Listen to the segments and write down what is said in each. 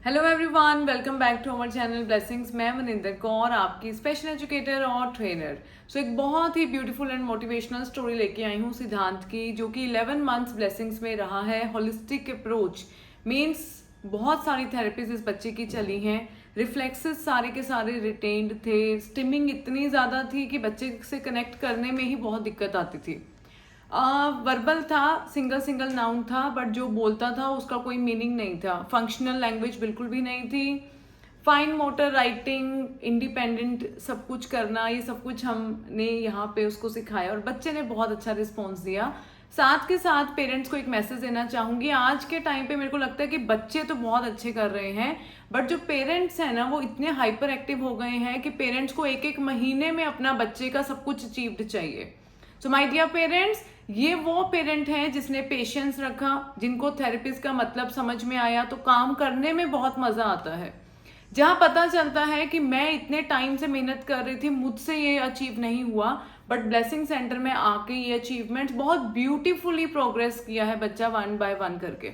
Hello everyone, welcome back to our channel blessings. मैं मनिंदर कौर, आपकी special educator और trainer. एक बहुत ही ब्यूटीफुल एंड मोटिवेशनल स्टोरी लेके आई हूँ सिद्धांत की, जो कि 11 मंथ्स ब्लेसिंग्स में रहा है। होलिस्टिक अप्रोच मीन्स बहुत सारी थेरेपीज इस बच्चे की चली हैं। रिफ्लेक्सेस सारे के सारे रिटेन्ड थे। स्टिमिंग इतनी ज़्यादा थी कि बच्चे से कनेक्ट करने में ही बहुत दिक्कत आती थी। वर्बल था, सिंगल सिंगल नाउन था, बट जो बोलता था उसका कोई मीनिंग नहीं था। फंक्शनल लैंग्वेज बिल्कुल भी नहीं थी। फाइन मोटर, राइटिंग, इंडिपेंडेंट सब कुछ करना, ये सब कुछ हमने यहाँ पे उसको सिखाया और बच्चे ने बहुत अच्छा रिस्पॉन्स दिया। साथ के साथ पेरेंट्स को एक मैसेज देना चाहूँगी। आज के टाइम पे मेरे को लगता है कि बच्चे तो बहुत अच्छे कर रहे हैं, बट जो पेरेंट्स हैं ना, वो इतने हाइपर एक्टिव हो गए हैं कि पेरेंट्स को एक एक महीने में अपना बच्चे का सब कुछ अचीव्ड चाहिए। सो माय डियर पेरेंट्स, ये वो पेरेंट हैं जिसने पेशेंस रखा, जिनको थेरेपिस्ट का मतलब समझ में आया, तो काम करने में बहुत मजा आता है। जहां पता चलता है कि मैं इतने टाइम से मेहनत कर रही थी, मुझसे ये अचीव नहीं हुआ, बट ब्लेसिंग सेंटर में आके ये अचीवमेंट बहुत ब्यूटीफुली प्रोग्रेस किया है बच्चा 1 बाय 1 करके।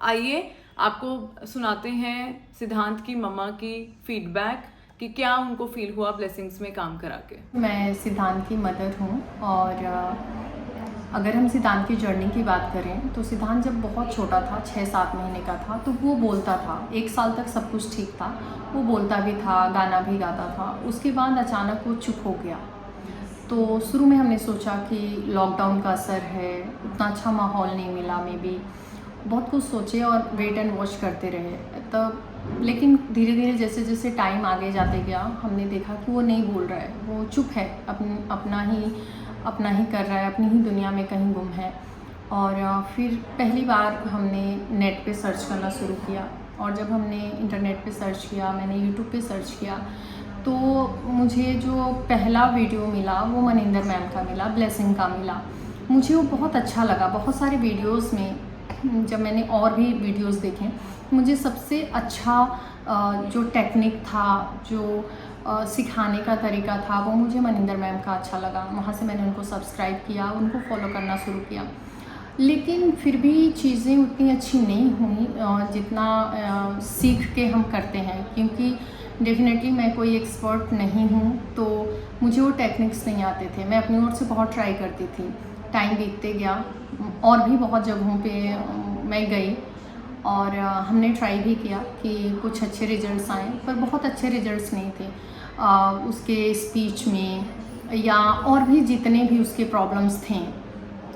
आइए आपको सुनाते हैं सिद्धांत की मम्मा की फीडबैक कि क्या उनको फील हुआ ब्लेसिंग्स में काम करा के। मैं सिद्धांत की मदर हूँ और अगर हम सिद्धांत की जर्नी की बात करें तो सिद्धांत जब बहुत छोटा था, 6-7 महीने का था, तो वो बोलता था। 1 साल तक सब कुछ ठीक था, वो बोलता भी था, गाना भी गाता था। उसके बाद अचानक वो चुप हो गया। तो शुरू में हमने सोचा कि लॉकडाउन का असर है, उतना अच्छा माहौल नहीं मिला, मे बी बहुत कुछ सोचे और वेट एंड वॉच करते रहे तब। लेकिन धीरे धीरे जैसे जैसे टाइम आगे जाते गया, हमने देखा कि वो नहीं बोल रहा है, वो चुप है, अपना ही कर रहा है, अपनी ही दुनिया में कहीं गुम है। और फिर पहली बार हमने नेट पे सर्च करना शुरू किया, और जब हमने इंटरनेट पे सर्च किया, मैंने यूट्यूब पे सर्च किया, तो मुझे जो पहला वीडियो मिला वो मनिंदर मैम का मिला, ब्लेसिंग का मिला। मुझे वो बहुत अच्छा लगा। बहुत सारे वीडियोस में जब मैंने और भी वीडियोस देखे, मुझे सबसे अच्छा जो टेक्निक था, जो सिखाने का तरीका था, वो मुझे मनिंदर मैम का अच्छा लगा। वहाँ से मैंने उनको सब्सक्राइब किया, उनको फॉलो करना शुरू किया। लेकिन फिर भी चीज़ें उतनी अच्छी नहीं हुई जितना सीख के हम करते हैं, क्योंकि डेफिनेटली मैं कोई एक्सपर्ट नहीं हूँ, तो मुझे वो टेक्निक्स नहीं आते थे। मैं अपनी ओर से बहुत ट्राई करती थी। टाइम बीतते गया, और भी बहुत जगहों पे मैं गई, और हमने ट्राई भी किया कि कुछ अच्छे रिजल्ट्स आए, पर बहुत अच्छे रिजल्ट्स नहीं थे उसके स्पीच में, या और भी जितने भी उसके प्रॉब्लम्स थे,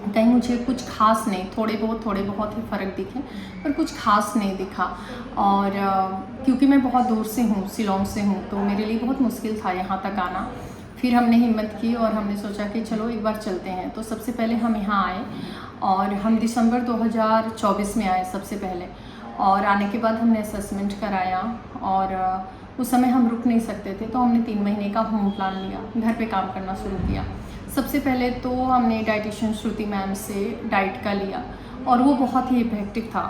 कहीं मुझे कुछ खास नहीं, थोड़े बहुत ही फ़र्क दिखे, पर कुछ खास नहीं दिखा। और क्योंकि मैं बहुत दूर से हूँ, शिलोंग से हूँ, तो मेरे लिए बहुत मुश्किल था यहाँ तक आना। फिर हमने हिम्मत की और हमने सोचा कि चलो एक बार चलते हैं। तो सबसे पहले हम यहाँ आए, और हम दिसंबर 2024 में आए सबसे पहले। और आने के बाद हमने असेसमेंट कराया, और उस समय हम रुक नहीं सकते थे, तो हमने 3 महीने का होम प्लान लिया, घर पे काम करना शुरू किया। सबसे पहले तो हमने डाइटिशियन श्रुति मैम से डाइट का लिया, और वो बहुत ही इफेक्टिव था।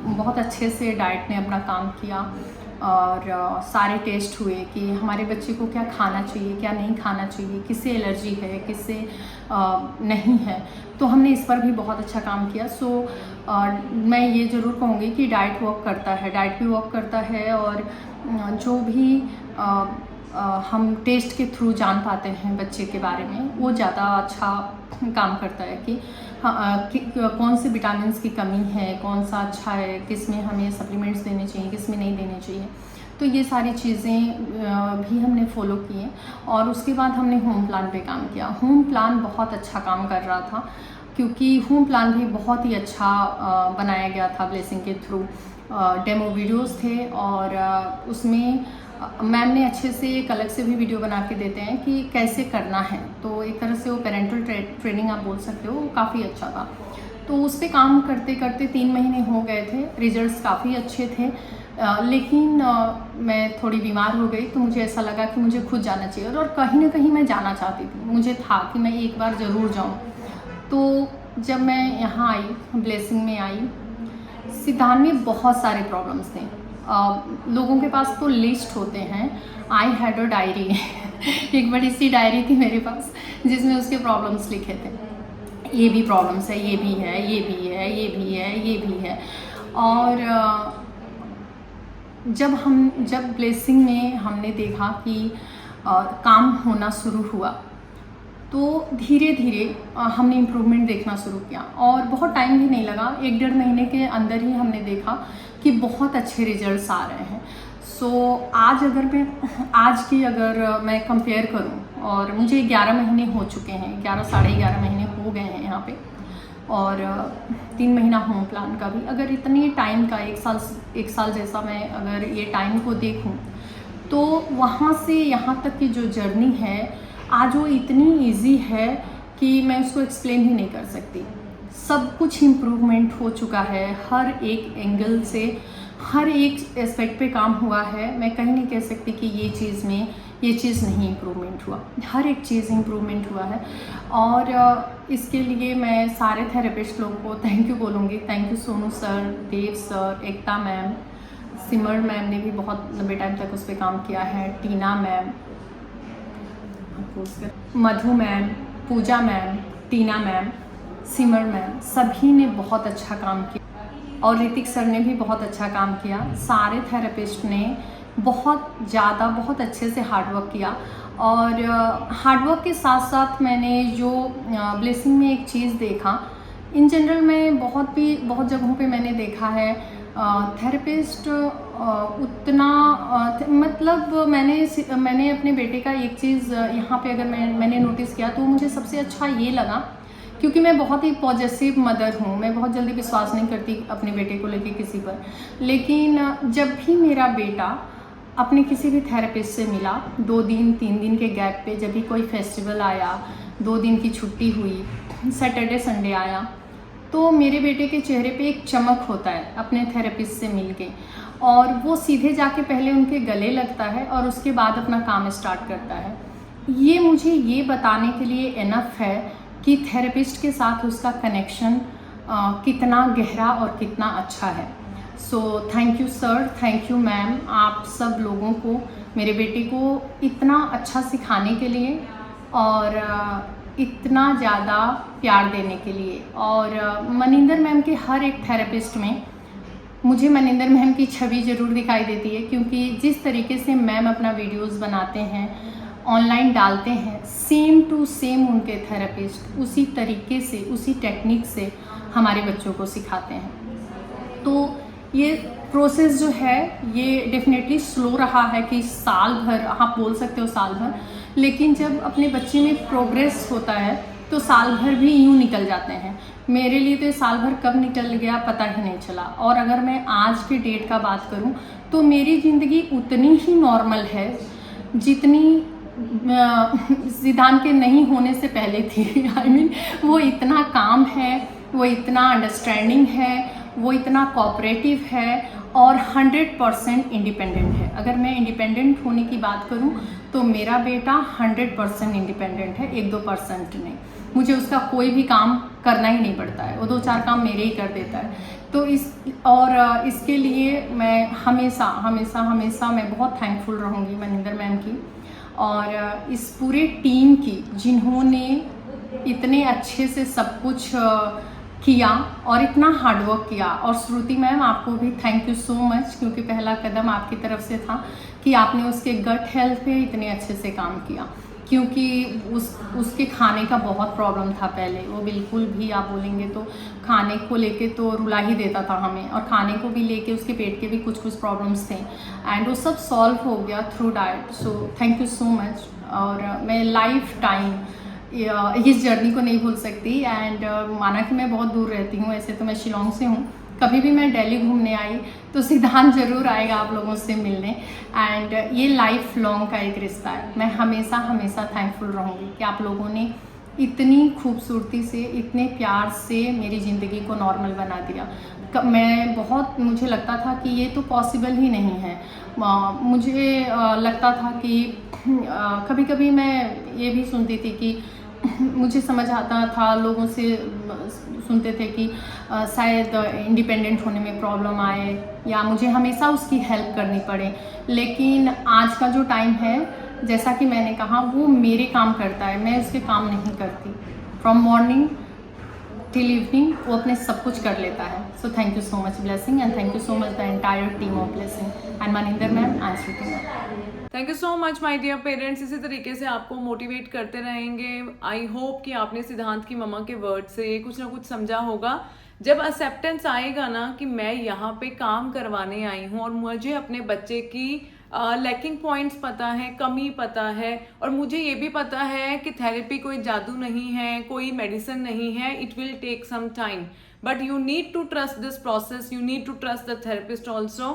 बहुत अच्छे से डाइट ने अपना काम किया, और सारे टेस्ट हुए कि हमारे बच्चे को क्या खाना चाहिए, क्या नहीं खाना चाहिए, किससे एलर्जी है, किससे नहीं है। तो हमने इस पर भी बहुत अच्छा काम किया। सो मैं ये ज़रूर कहूँगी कि डाइट वर्क करता है, डाइट भी वर्क करता है, और जो भी हम टेस्ट के थ्रू जान पाते हैं बच्चे के बारे में, वो ज़्यादा अच्छा काम करता है कि कौन से विटामिन की कमी है, कौन सा अच्छा है, किस में हमें सप्लीमेंट्स देने चाहिए, किस में नहीं देने चाहिए। तो ये सारी चीज़ें भी हमने फॉलो किए, और उसके बाद हमने होम प्लान पे काम किया। होम प्लान बहुत अच्छा काम कर रहा था, क्योंकि होम प्लान भी बहुत ही अच्छा बनाया गया था ब्लेसिंग के थ्रू। डेमो वीडियोस थे, और उसमें मैम ने अच्छे से एक अलग से भी वीडियो बना के देते हैं कि कैसे करना है। तो एक तरह से वो पेरेंटल ट्रेनिंग आप बोल सकते हो, वो काफ़ी अच्छा था। तो उस पर काम करते करते 3 महीने हो गए थे, रिजल्ट्स काफ़ी अच्छे थे। लेकिन मैं थोड़ी बीमार हो गई, तो मुझे ऐसा लगा कि मुझे खुद जाना चाहिए, और कहीं ना कहीं मैं जाना चाहती थी। मुझे था कि मैं एक बार ज़रूर जाऊँ। तो जब मैं यहाँ आई, ब्लेसिंग में आई, सिद्धांत में बहुत सारे प्रॉब्लम्स थे। लोगों के पास तो लिस्ट होते हैं। आई हैड अ डायरी एक बड़ी सी डायरी थी मेरे पास, जिसमें उसके प्रॉब्लम्स लिखे थे। ये भी प्रॉब्लम्स है, ये भी है, ये भी है, ये भी है, ये भी है। और जब ब्लेसिंग में हमने देखा कि काम होना शुरू हुआ, तो धीरे धीरे हमने इम्प्रूवमेंट देखना शुरू किया और बहुत टाइम भी नहीं लगा, 1-1.5 महीने के अंदर ही हमने देखा कि बहुत अच्छे रिजल्ट्स आ रहे हैं। अगर मैं कंपेयर करूं, और मुझे 11 महीने हो चुके हैं, 11 साढ़े 11 महीने हो गए हैं यहाँ पे, और 3 महीना होम प्लान का भी। अगर इतनी टाइम का 1 साल जैसा मैं अगर ये टाइम को देखूं, तो वहाँ से यहाँ तक की जो जर्नी है आज वो इतनी इजी है कि मैं उसको एक्सप्लेन ही नहीं कर सकती। सब कुछ इम्प्रूवमेंट हो चुका है, हर एक एंगल से, हर एक एस्पेक्ट पे काम हुआ है। मैं कहीं नहीं कह सकती कि ये चीज़ नहीं इम्प्रूवमेंट हुआ, हर एक चीज़ इम्प्रूवमेंट हुआ है। और इसके लिए मैं सारे थेरेपिस्ट लोगों को थैंक यू बोलूँगी। Thank you Sonu sir, Dev sir, Ekta ma'am, Simar ma'am ने भी बहुत लंबे टाइम तक उस पर काम किया है, टीना मैम, मधु मैम, पूजा मैम, टीना मैम, सिमर मैम, सभी ने बहुत अच्छा काम किया, और ऋतिक सर ने भी बहुत अच्छा काम किया। सारे थेरेपिस्ट ने बहुत अच्छे से हार्डवर्क किया। और हार्डवर्क के साथ साथ मैंने जो ब्लेसिंग में एक चीज़ देखा, इन जनरल मैं बहुत जगहों पे मैंने देखा है थेरेपिस्ट उतना मतलब मैंने अपने बेटे का एक चीज़ यहाँ पे अगर मैंने नोटिस किया, तो मुझे सबसे अच्छा ये लगा, क्योंकि मैं बहुत ही पॉजिटिव मदर हूँ, मैं बहुत जल्दी विश्वास नहीं करती अपने बेटे को लेके किसी पर। लेकिन जब भी मेरा बेटा अपने किसी भी थेरेपिस्ट से मिला, 2 दिन 3 दिन के गैप पे, जब भी कोई फेस्टिवल आया, 2 दिन की छुट्टी हुई, सैटरडे संडे आया, तो मेरे बेटे के चेहरे पे एक चमक होता है अपने थेरेपिस्ट से मिलके, और वो सीधे जाके पहले उनके गले लगता है और उसके बाद अपना काम स्टार्ट करता है। ये मुझे ये बताने के लिए इनफ है कि थेरेपिस्ट के साथ उसका कनेक्शन कितना गहरा और कितना अच्छा है। So thank you sir, thank you ma'am, आप सब लोगों को, मेरे बेटे को इतना अच्छा सिखाने के लिए और इतना ज़्यादा प्यार देने के लिए। और मनिंदर मैम के हर एक थेरेपिस्ट में मुझे मनिंदर मैम की छवि ज़रूर दिखाई देती है, क्योंकि जिस तरीके से मैम अपना वीडियोस बनाते हैं, ऑनलाइन डालते हैं, सेम टू सेम उनके थेरेपिस्ट उसी तरीके से, उसी टेक्निक से हमारे बच्चों को सिखाते हैं। तो ये प्रोसेस जो है ये डेफिनेटली स्लो रहा है कि साल भर, आप बोल सकते हो साल भर, लेकिन जब अपने बच्चे में प्रोग्रेस होता है तो साल भर भी यूँ निकल जाते हैं। मेरे लिए तो ये साल भर कब निकल गया पता ही नहीं चला। और अगर मैं आज के डेट का बात करूं, तो मेरी ज़िंदगी उतनी ही नॉर्मल है जितनी सिद्धांत के नहीं होने से पहले थी। आई मीन वो इतना काम है, वो इतना अंडरस्टैंडिंग है, वो इतना कोऑपरेटिव है और 100% इंडिपेंडेंट है। अगर मैं इंडिपेंडेंट होने की बात करूं, तो मेरा बेटा 100% इंडिपेंडेंट है, 1-2% नहीं। मुझे उसका कोई भी काम करना ही नहीं पड़ता है, वो 2-4 काम मेरे ही कर देता है। तो इसके लिए मैं हमेशा मैं बहुत थैंकफुल रहूँगी मनिंदर मैम की और इस पूरे टीम की, जिन्होंने इतने अच्छे से सब कुछ किया और इतना हार्डवर्क किया। और श्रुति मैम, आपको भी थैंक यू सो मच, क्योंकि पहला कदम आपकी तरफ से था कि आपने उसके गट हेल्थ पे इतने अच्छे से काम किया, क्योंकि उसके खाने का बहुत प्रॉब्लम था पहले। वो बिल्कुल भी, आप बोलेंगे तो खाने को लेके तो रुला ही देता था हमें, और खाने को भी लेके उसके पेट के भी कुछ प्रॉब्लम्स थे, एंड वो सब सॉल्व हो गया through diet. So thank you so much. और मैं लाइफ टाइम इस जर्नी को नहीं भूल सकती। एंड माना कि मैं बहुत दूर रहती हूँ, ऐसे तो मैं शिलोंग से हूँ, कभी भी मैं दिल्ली घूमने आई तो सिद्धांत ज़रूर आएगा आप लोगों से मिलने। एंड ये लाइफ लॉन्ग का एक रिश्ता है। मैं हमेशा थैंकफुल रहूँगी कि आप लोगों ने इतनी खूबसूरती से, इतने प्यार से मेरी ज़िंदगी को नॉर्मल बना दिया। मुझे लगता था कि ये तो पॉसिबल ही नहीं है। मुझे लगता था कि कभी कभी मैं ये भी सुनती थी कि मुझे समझ आता था, लोगों से सुनते थे कि शायद इंडिपेंडेंट होने में प्रॉब्लम आए या मुझे हमेशा उसकी हेल्प करनी पड़े। लेकिन आज का जो टाइम है, जैसा कि मैंने कहा, वो मेरे काम करता है, मैं उसके काम नहीं करती। फ्रॉम मॉर्निंग टिल इवनिंग वो अपने सब कुछ कर लेता है. So thank you so much blessing and thank you so much the entire team of blessing and Maninder ma'am and Shruti ma'am. Thank you so much my dear parents. इसी तरीके से आपको मोटिवेट करते रहेंगे. आई होप कि आपने सिद्धांत की मम्मा के वर्ड से कुछ ना कुछ समझा होगा. जब एक्सेप्टेंस आएगा ना कि मैं यहाँ पे काम करवाने आई हूँ और मुझे अपने बच्चे की लैकिंग पॉइंट्स पता है, कमी पता है, और मुझे ये भी पता है कि थेरेपी कोई जादू नहीं है, कोई मेडिसिन नहीं है. It will take some time but you need to trust this process. You need to trust the therapist also.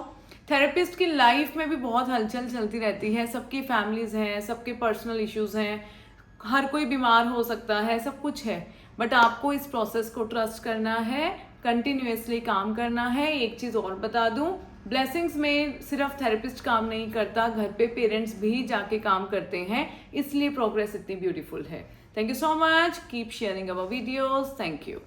Therapist की लाइफ में भी बहुत हलचल चलती रहती है. सबकी फैमिलीज हैं, सबके पर्सनल इश्यूज हैं, हर कोई बीमार हो सकता है, सब कुछ है. बट आपको इस प्रोसेस को ट्रस्ट करना है, कंटिन्यूसली काम करना है. एक चीज़ और बता दूं, ब्लेसिंग्स में सिर्फ थेरेपिस्ट काम नहीं करता, घर पे पेरेंट्स भी जाके काम करते हैं. इसलिए प्रोग्रेस इतनी ब्यूटीफुल है. Thank you so much. Keep sharing our videos. Thank you.